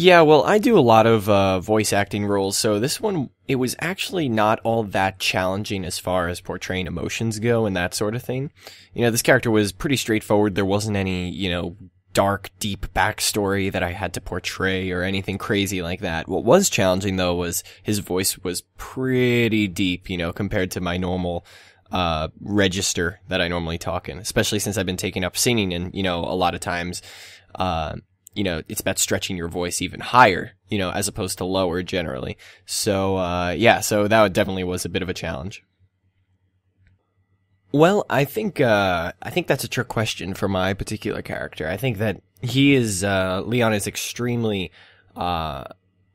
Yeah, well, I do a lot of voice acting roles, so this one, it was actually not all that challenging as far as portraying emotions go and that sort of thing. This character was pretty straightforward. There wasn't any, dark, deep backstory that I had to portray or anything crazy like that. What was challenging, though, was his voice was pretty deep, compared to my normal register that I normally talk in, especially since I've been taking up singing and, a lot of times, it's about stretching your voice even higher, as opposed to lower generally. So, so that definitely was a bit of a challenge. Well, I think that's a trick question for my particular character. I think that Leon is extremely,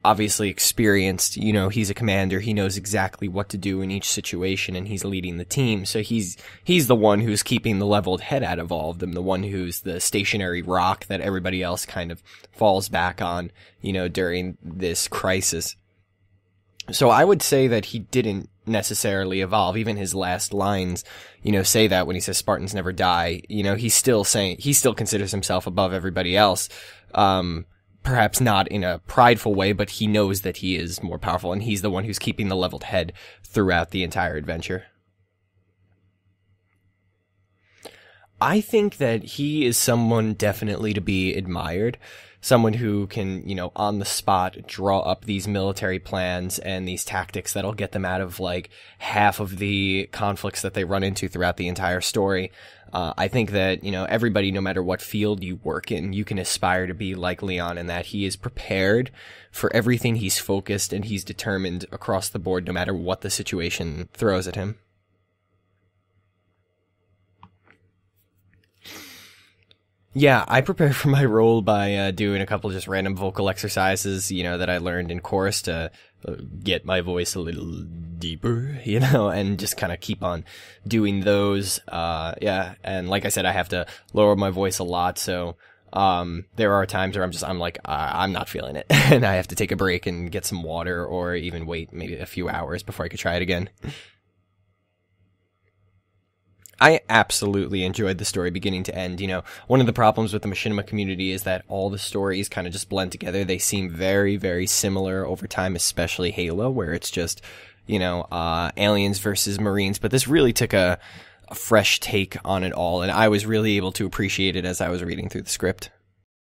obviously experienced. He's a commander. He knows exactly what to do in each situation, and he's leading the team. So he's the one who's keeping the leveled head out of all of them, the one who's the stationary rock that everybody else kind of falls back on, during this crisis. So I would say that he didn't necessarily evolve. Even his last lines, say that when he says Spartans never die, he still considers himself above everybody else. Perhaps not in a prideful way, but he knows that he is more powerful, and he's the one who's keeping the leveled head throughout the entire adventure. I think that he is someone definitely to be admired. Someone who can, on the spot draw up these military plans and these tactics that'll get them out of like half of the conflicts that they run into throughout the entire story. I think that, everybody, no matter what field you work in, you can aspire to be like Leon in that he is prepared for everything. He's focused and he's determined across the board, no matter what the situation throws at him. Yeah, I prepare for my role by doing a couple just random vocal exercises, that I learned in chorus to get my voice a little deeper, and just kind of keep on doing those. And like I said, I have to lower my voice a lot, so there are times where I'm like, I'm not feeling it, and I have to take a break and get some water, or even wait maybe a few hours before I could try it again. I absolutely enjoyed the story beginning to end. One of the problems with the machinima community is that all the stories kind of just blend together. They seem very, very similar over time, especially Halo, where it's just, aliens versus Marines. But this really took a fresh take on it all, and I was really able to appreciate it as I was reading through the script.